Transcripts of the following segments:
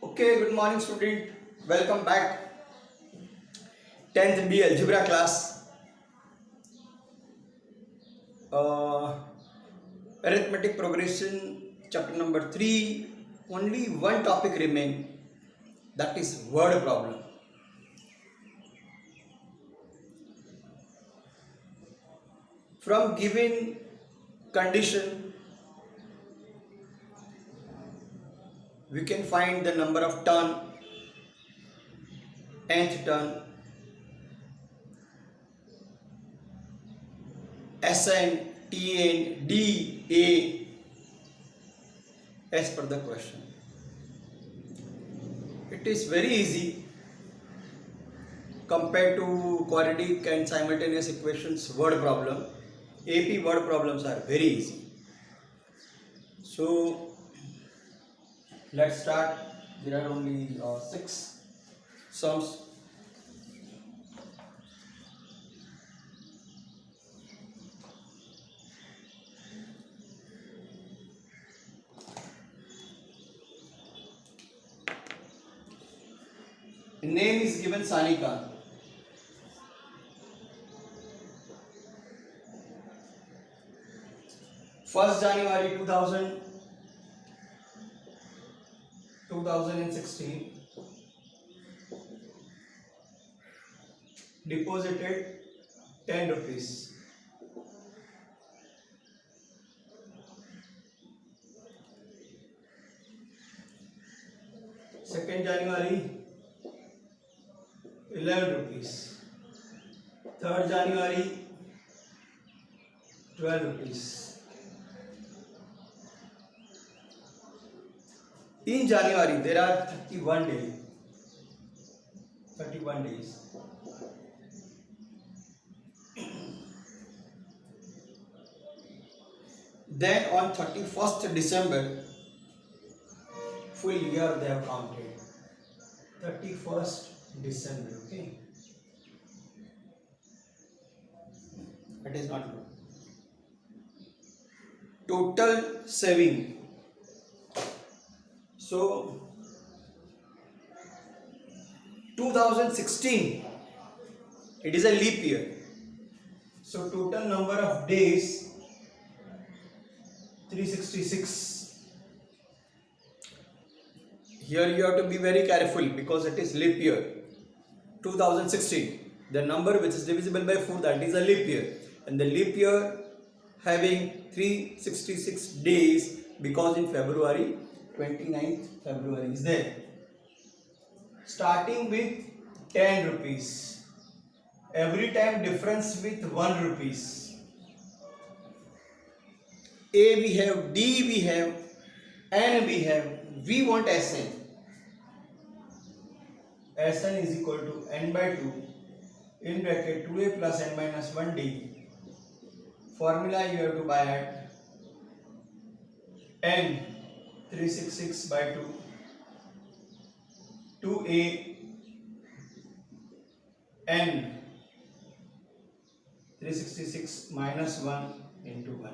Okay, good morning student. Welcome back. 10th B algebra class. Uh, Arithmetic progression chapter number 3. Only one topic remain, that is word problem. From given condition we can find the number of turn, nth turn, Sn, Tn, Da as per the question. It is very easy compared to quadratic and simultaneous equations. Word problem, AP word problems are very easy. So let's start. There are only 6 sums. The name is given Sanika. First January 2016 deposited 10 rupees. Second January 11 rupees. Third January 12 rupees. In January there are 31 days. 31 days. Then on 31st December, full year they have counted. 31st December, okay? That is not good. Total saving. So 2016, it is a leap year. So total number of days 366. Here you have to be very careful because it is leap year. 2016, the number which is divisible by 4, that is a leap year, and the leap year having 366 days because in February 29th February is there. Starting with 10 rupees, every time difference with 1 rupees. A we have, D we have, N we have, we want Sn. Sn is equal to n by 2 in bracket 2a plus n minus 1d. Formula you have to buy at n 366 by 2, 2a n 366 minus 1 into 1.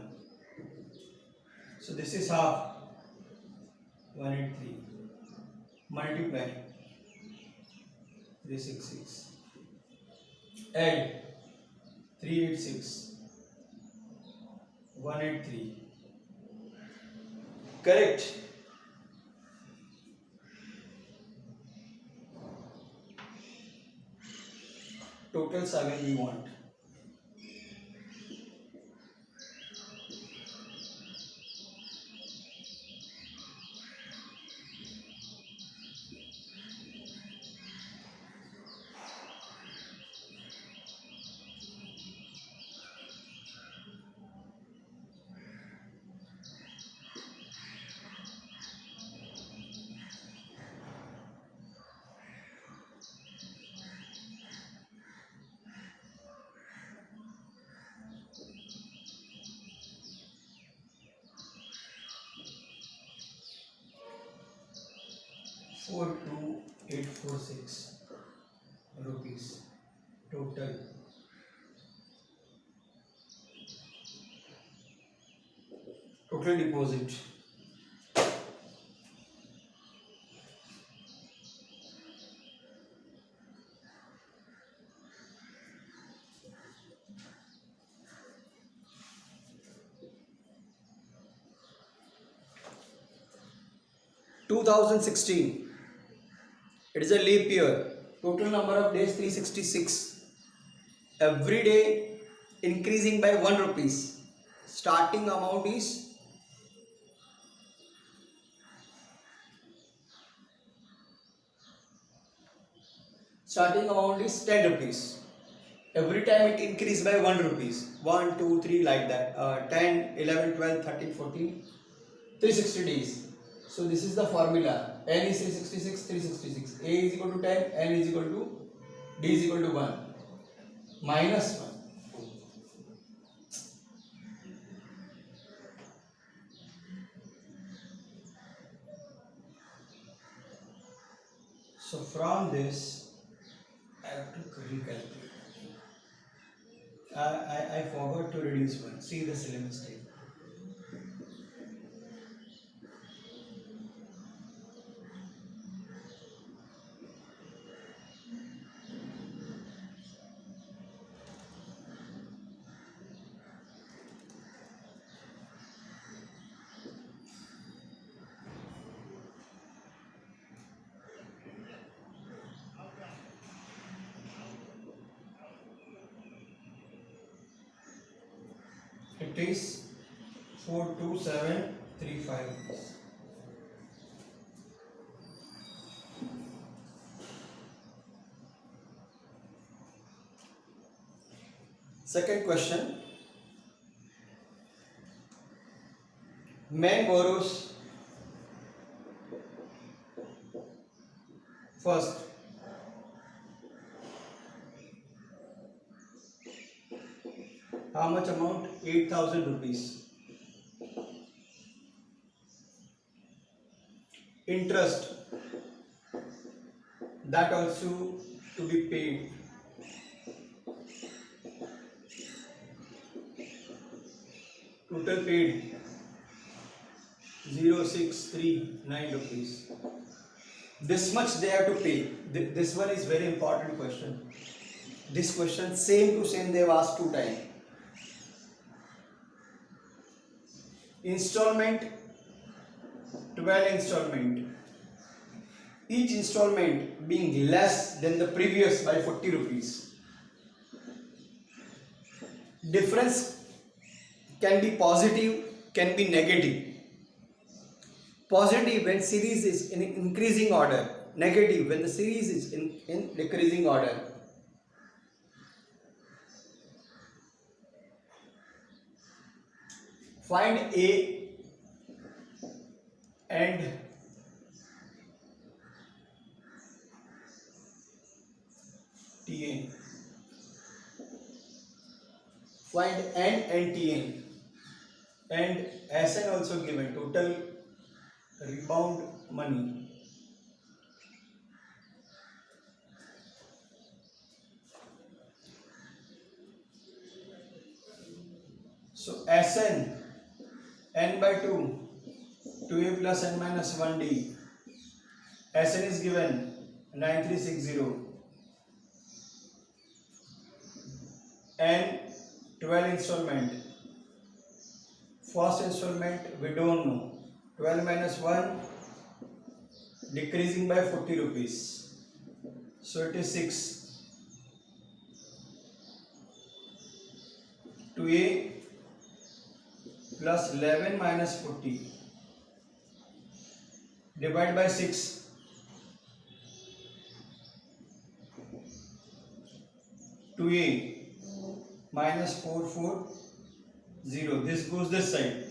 So this is half 183 multiply 366 add 386 183. Correct. Total 7 we want. Four two 846 rupees total. Total deposit 2016. It is a leap year. Total number of days 366. Every day increasing by 1 rupees. Starting amount is starting amount is 10 rupees. Every time it increase by 1 rupees. 1, 2, 3 like that. 10, 11, 12, 13, 14. 360 days. So this is the formula. N is 366, 366. A is equal to 10, N is equal to, D is equal to 1. Minus 1. So from this, I have to recalculate. I forgot to reduce one. See the syllabus table. It is 42735. Second question. Man borrows first how much amount? 8,000 rupees. Interest, that also to be paid. Total paid 0639 rupees. This much they have to pay. This one is very important question. This question same to same they have asked 2 times. Installment, 12 installment. Each installment being less than the previous by 40 rupees. Difference can be positive, can be negative. Positive when series is in increasing order. Negative when the series is in decreasing order. Find A and Tn. Find N and Tn. And Sn also given, total rebound money. So Sn, n by 2, 2a plus n minus 1d. Sn is given 9360. N 12 installment. First installment we don't know. 12 minus 1 decreasing by 40 rupees. So it is 6. 2a plus 11 minus 40. Divide by 6. 2a minus 440. This goes this side.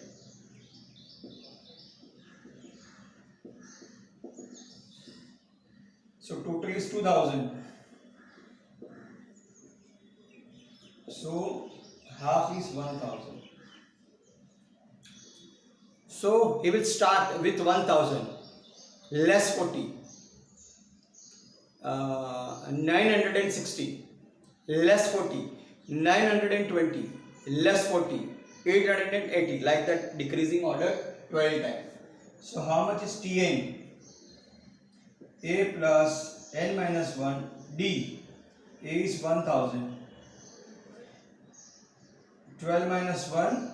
So total is 2000. So half is 1000. So he will start with 1000 less 40. 960 less 40. 920 less 40. 880 like that, decreasing order 12 times. So how much is Tn? A plus n minus 1 d. A is 1000. 12 minus 1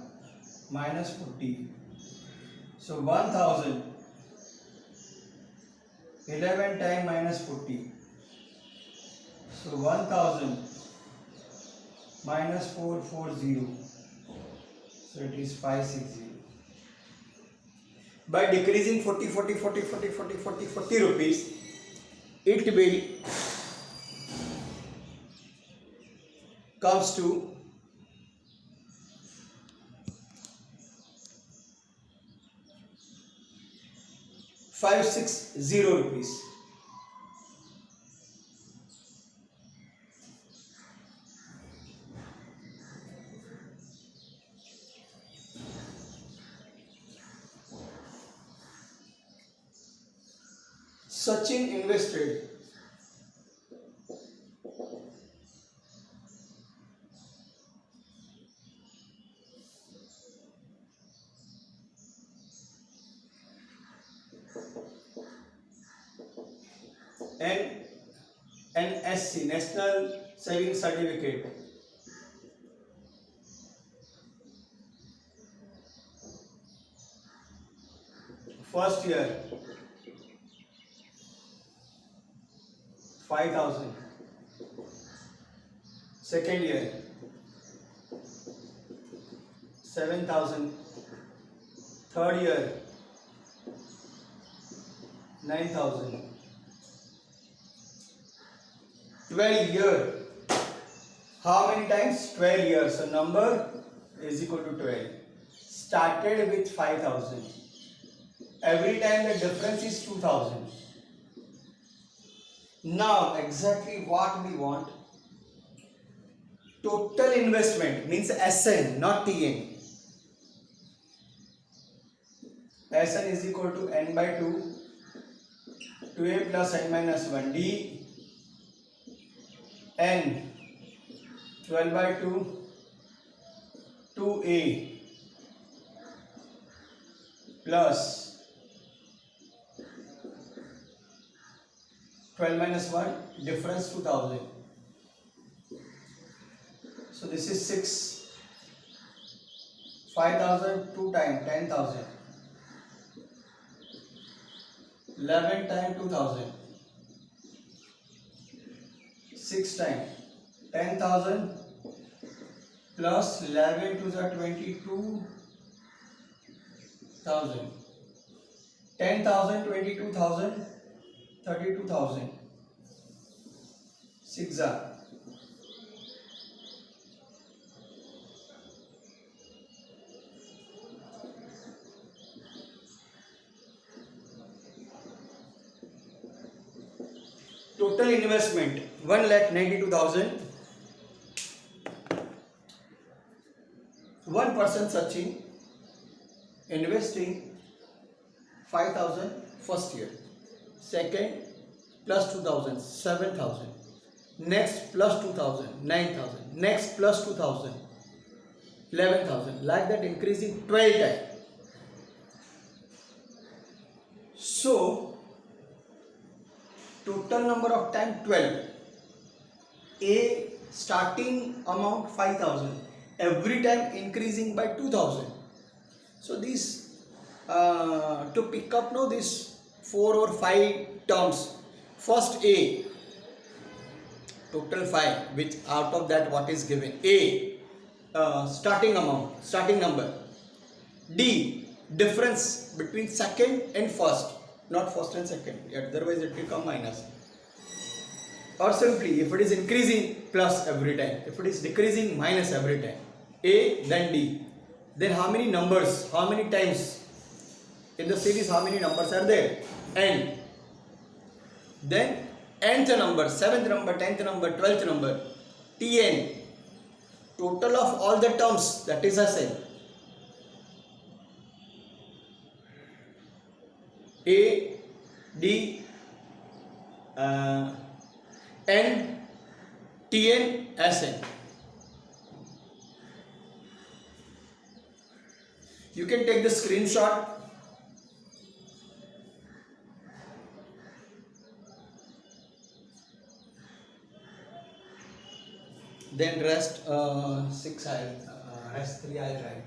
minus 40. So 1000 11 time minus 40. So 1000 minus 440. So it is 560. By decreasing 40 rupees, it will comes to 560 rupees. Sachin invested N NSC, National Savings Certificate, first year 5000, second year 7000, third year 9000, 12 year. How many times? 12 years. So number is equal to 12. Started with 5000. Every time the difference is 2000. Now exactly what we want. Total investment means SN, not TN. SN is equal to N by 2, 2A plus N minus 1, D, N, 12 by 2, 2A plus 12 minus 1, difference 2000. So this is 6, 5000, 2 times 10,000, 11 times 2000, 6 times 10,000 plus 11 to the 22,000, 10,000, 22,000, 32,000, 6 are. Total investment 1,92,000. One person Sachin investing 5,000 first year, second plus 2,000 7,000, next plus 2,000 9,000, next plus 2,000 11,000, like that increasing 12 times. So total number of time 12. A starting amount 5,000, every time increasing by 2,000. So these to pick up now these 4 or 5 terms. First A, total 5, which out of that what is given? A, starting amount, starting number. D, difference between second and first, not first and second, otherwise it will come minus. Or simply if it is increasing, plus every time, if it is decreasing, minus every time. A, then D. Then how many numbers, how many times in the series, how many numbers are there? N. Then nth number, 7th number, 10th number, 12th number. Tn. Total of all the terms, that is Sn. A, D, N, Tn, Sn. You can take the screenshot. Then rest 6 rest 3 I'll write.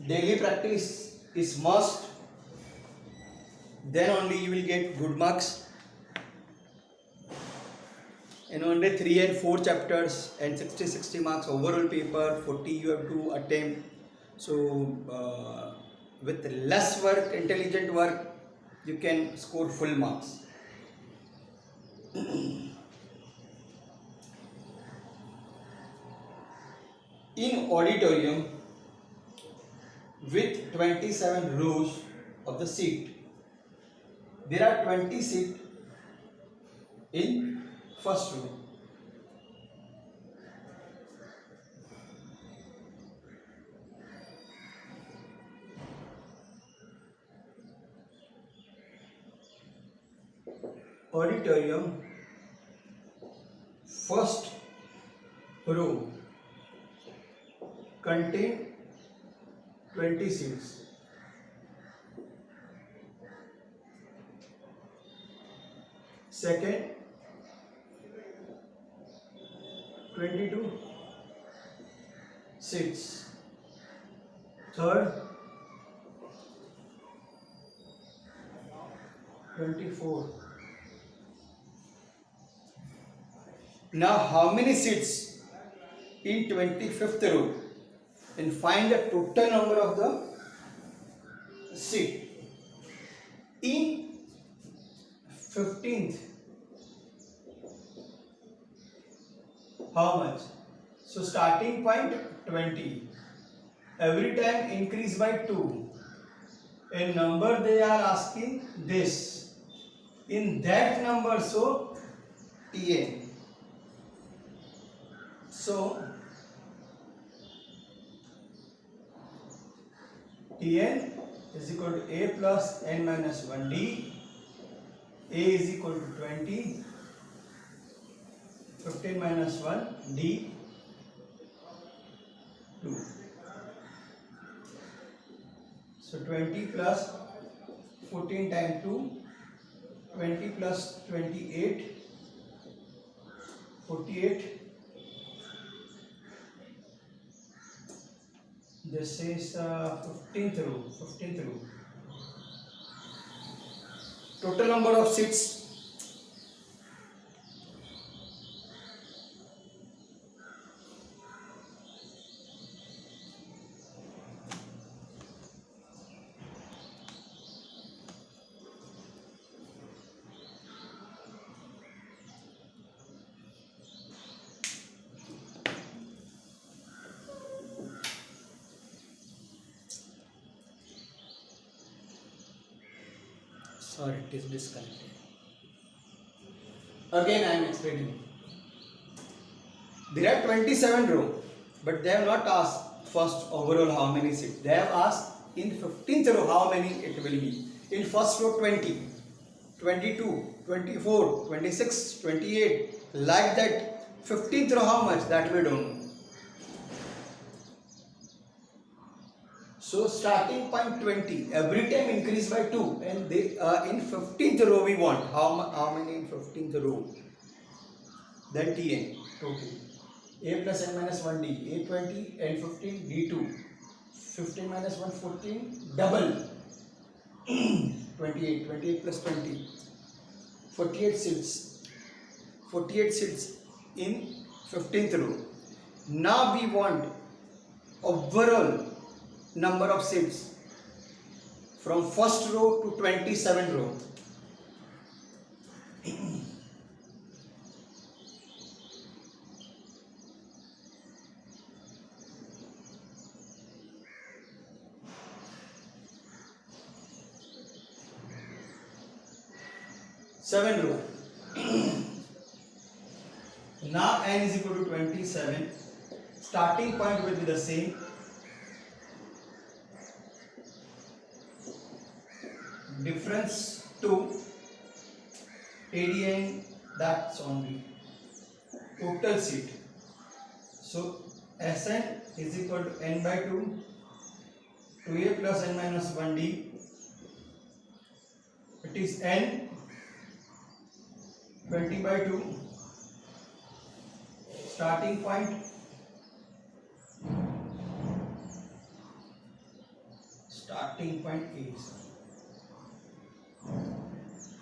Daily practice is must, then only you will get good marks. And only 3 and 4 chapters and 60 marks overall paper, 40 you have to attempt. So with less work, intelligent work, you can score full marks. In auditorium with 27 rows of the seat, there are 20 seats in first row. Auditorium first row contain 20 seats. Second, 22 seats. Third, 24. Now how many seats in 25th row? And find the total number of the seat. In 15th, how much? So starting point 20. Every time increase by 2. A number they are asking this. In that number, so Tn. So Tn is equal to a plus n minus 1d. A is equal to 20. 15 minus 1 d 2. So 20 plus 14 times 2, 20 plus 28, 48. This is 15th row. 15th row. Total number of seats. Sorry, it is disconnected. Again, I am explaining. There are 27 rows, but they have not asked first overall how many seats. They have asked in 15th row how many it will be. In first row 20, 22, 24, 26, 28. Like that. 15th row how much? That we don't know. So starting point 20, every time increase by 2, and they in 15th row we want how many in 15th row? Then Tn total. A plus n minus 1d, a 20 and 15 d2. 15 minus 1 14, double 28, 28 plus 20, 48 seats. 48 seats in 15th row. Now we want overall number of seats from first row to 27th row. Seven row. Now n is equal to 27. Starting point will be the same. Difference 2. ADN, that's only total seat. So Sn is equal to n by 2, 2a plus n minus 1d. It is n 20 by 2. Starting point starting point A is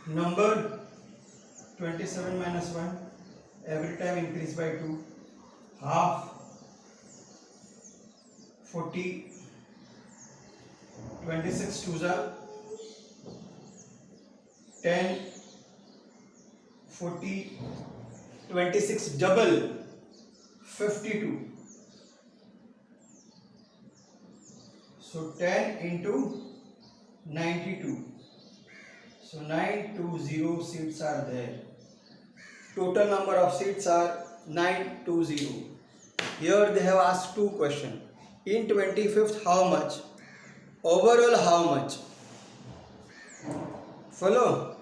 number 27 minus 1, every time increase by 2, half, 40, 26 2s are 10, 40, 26 double 52. So 10 into 92. So 920 seats are there. Total number of seats are 920. Here they have asked two questions. In 25th how much? Overall how much? Follow?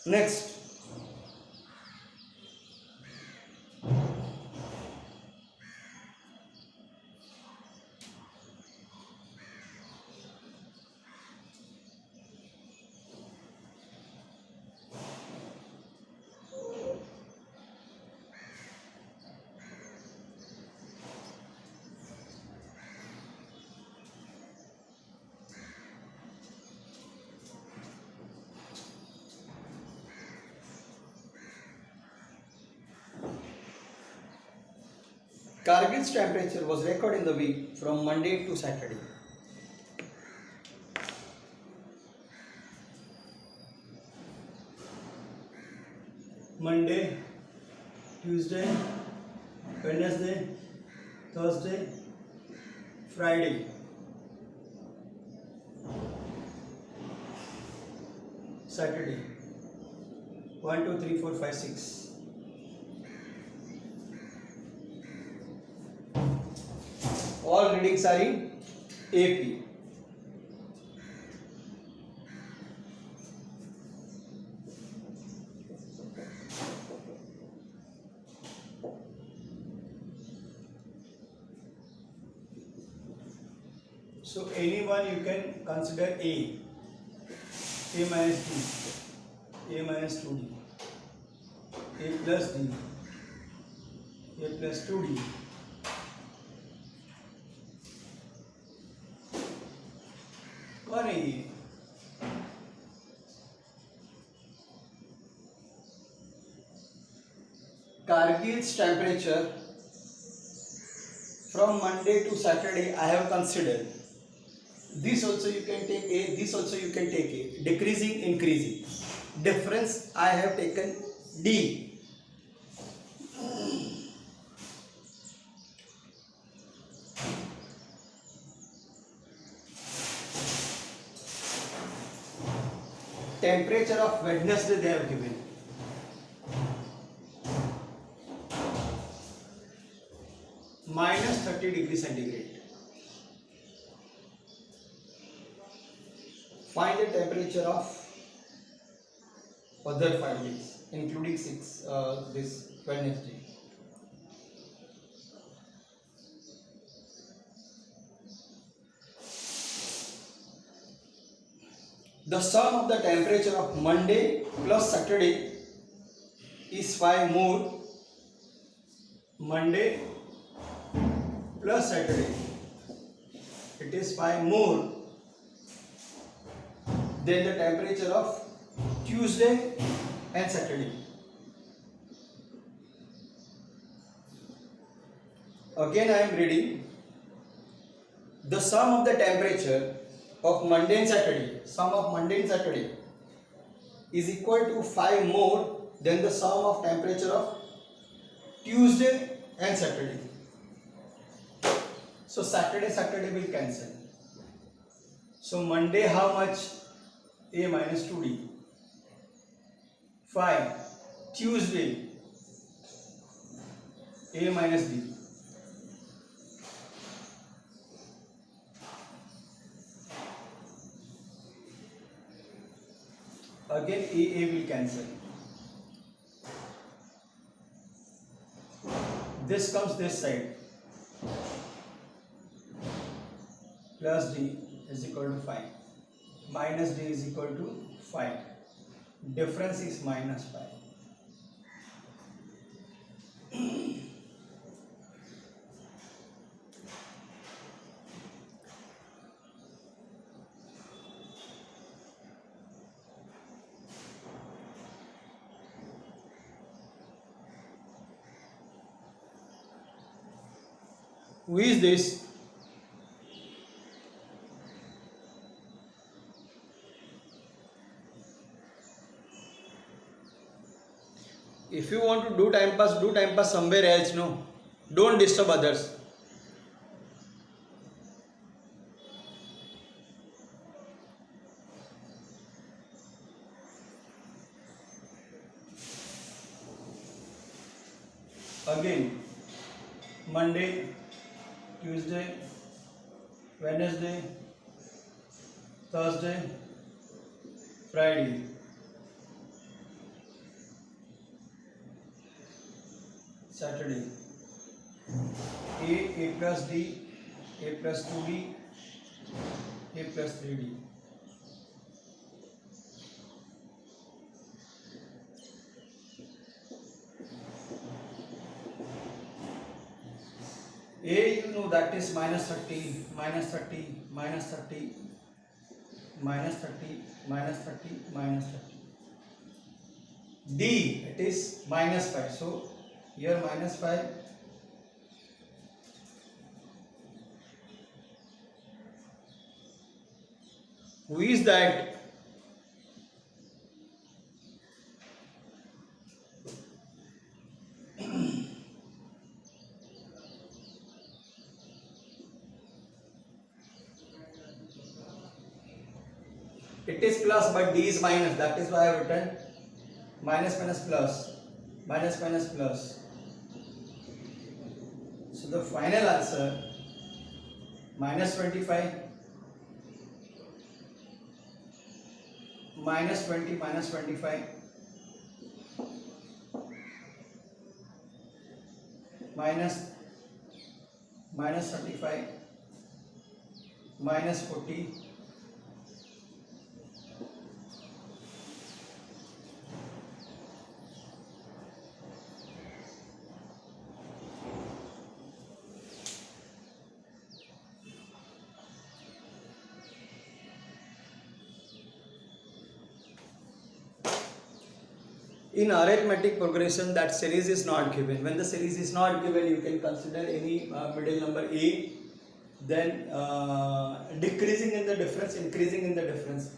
Next. Kargil's temperature was recorded in the week from Monday to Saturday. Monday, Tuesday, Wednesday, Thursday, Friday. Saturday. 1, 2, 3, 4, 5, 6. All readings are in AP. So anyone you can consider A minus D, A minus 2D, A plus D, A plus 2D. Or A. Kargil's temperature from Monday to Saturday I have considered. This also you can take A, this also you can take A. Decreasing, increasing. Difference I have taken D. Temperature of Wednesday they have given. Minus 30 degrees centigrade. Find the temperature of other 5 days, including this Wednesday. The sum of the temperature of Monday plus Saturday is 5 more. Monday plus Saturday, it is 5 more than the temperature of Tuesday and Saturday. Again I am reading. The sum of the temperature of Monday and Saturday, sum of Monday and Saturday is equal to 5 more than the sum of temperature of Tuesday and Saturday. So Saturday will cancel. So Monday how much? A minus 2D. 5. Tuesday A minus D. Again A will cancel. This comes this side. Plus D is equal to 5. minus d is equal to 5. Difference is minus 5. Who is this? If you want to do time pass somewhere else. No, don't disturb others. Again, Monday, Tuesday, Wednesday, Thursday, Friday. Saturday. A plus D, A plus 2D, A plus 3D. A, you know, that is minus 30, minus 30, minus 30, minus 30, minus 30, minus 30. D, it is minus 5. So here minus 5. Who is that? It is plus, but D is minus. That is why I have written minus minus plus, minus minus plus. So the final answer minus 25, minus 20, minus 25, minus minus 35, minus 40, in arithmetic progression that series is not given. When the series is not given, you can consider any middle number A, then decreasing in the difference, increasing in the difference.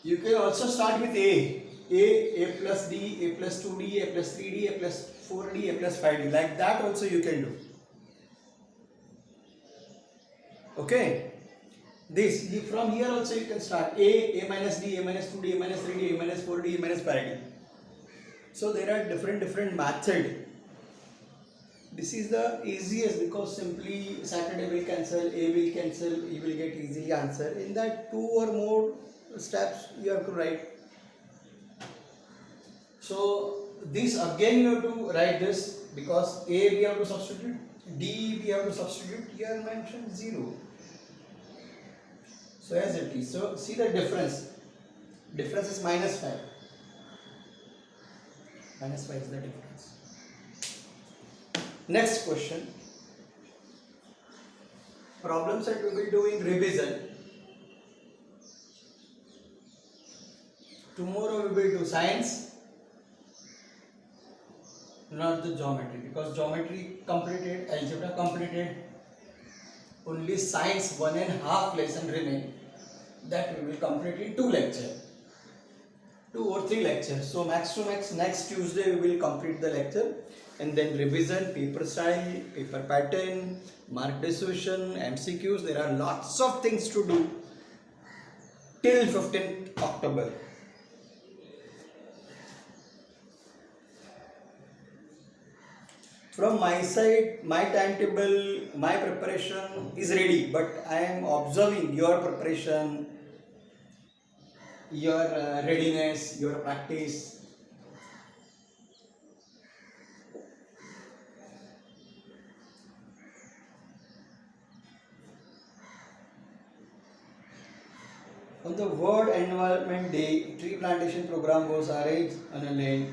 You can also start with A plus D, A plus 2D, A plus 3D, A plus 4D, A plus 5D. Like that also you can do. Okay. From here also you can start A minus D, A minus 2D, A minus 3D, A minus 4D, A minus 5D. So there are different method. This is the easiest because simply Saturday will cancel, A will cancel, you will get easily answer. In that 2 or more steps you have to write. So this again you have to write this because A we have to substitute, D we have to substitute, here mentioned 0. So as it is. So see the difference. Difference is minus 5. Minus 5 is the difference. Next question. Problems that we will do in revision. Tomorrow we will do science, not the geometry, because geometry completed, algebra completed. Only science 1.5 lesson remain. That we will complete in 2 lectures. 2 or 3 lectures. So max to max next Tuesday we will complete the lecture, and then revision, paper style, paper pattern, mark decision, MCQs. There are lots of things to do till 15th October. From my side, my timetable, my preparation is ready, but I am observing your preparation, your readiness, your practice. On the World Environment Day, tree plantation program was arranged on a land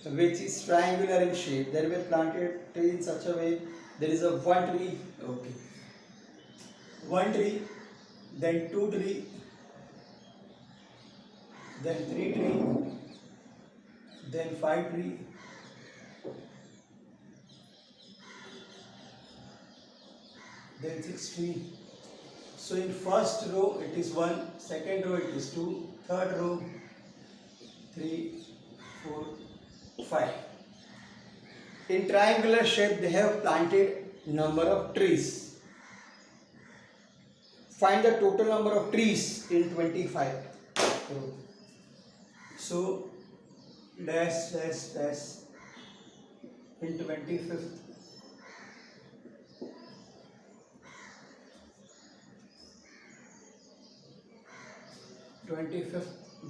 which is triangular in shape. There were planted trees in such a way there is a one tree, okay, one tree, then two tree, then three tree, then five tree, then six tree. So in first row it is 1, second row it is 2, third row 3, 4, 5. In triangular shape they have planted number of trees. Find the total number of trees in 25 row. So dash dash dash in 25th.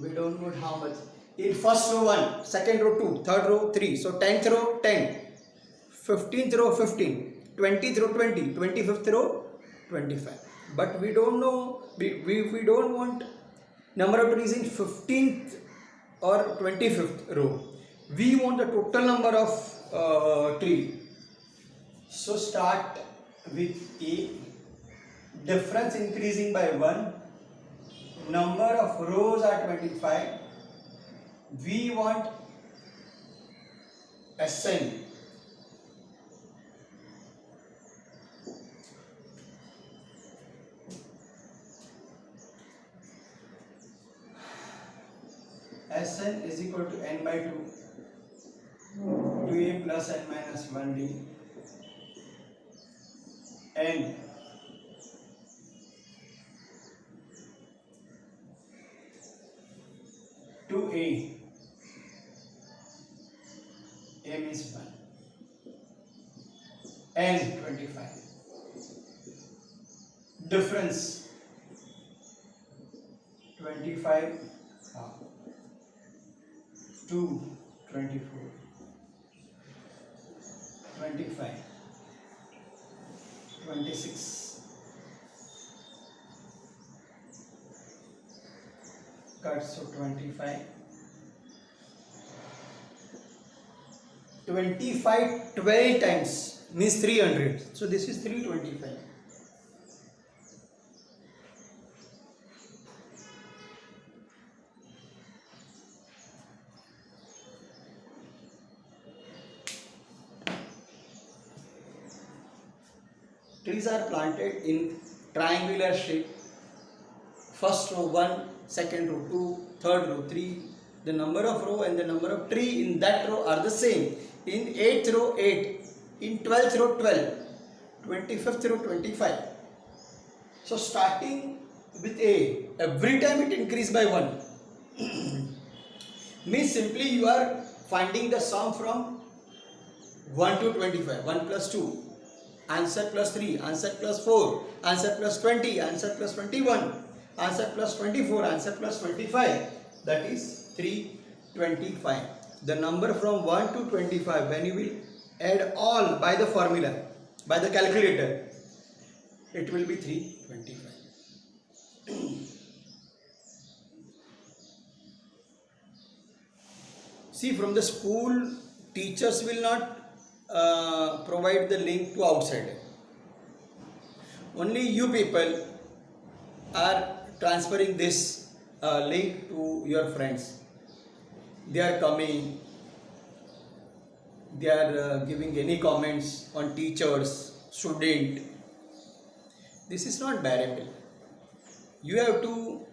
We don't know how much. In first row 1, second row 2, third row 3. So 10th row 10, 15th row 15, 20th row 20, 25th row 25. But we don't know, we don't want number of trees in 15th or 25th row. We want the total number of tree. So start with A, difference increasing by 1. Number of rows are 25. We want ascend. Sn is equal to n by 2, 2a plus n minus 1d, n to a means 1, n 25, difference 25 to 24, 25, 26, cut, so 25, 25 12 times means 300, so this is 325. Trees are planted in triangular shape. First row 1, second row 2, third row 3. The number of row and the number of tree in that row are the same. In 8th row 8, in 12th row 12, 25th row 25. So starting with A, every time it increases by 1. Means simply you are finding the sum from 1 to 25, 1 plus 2. Answer plus 3, answer plus 4, answer plus 20, answer plus 21, answer plus 24, answer plus 25. That is 325. The number from 1 to 25, when you will add all by the formula, by the calculator, it will be 325. See, from the school, teachers will not provide the link to outsider. Only you people are transferring this link to your friends. They are coming, they are giving any comments on teachers, student. This is not bearable. You have to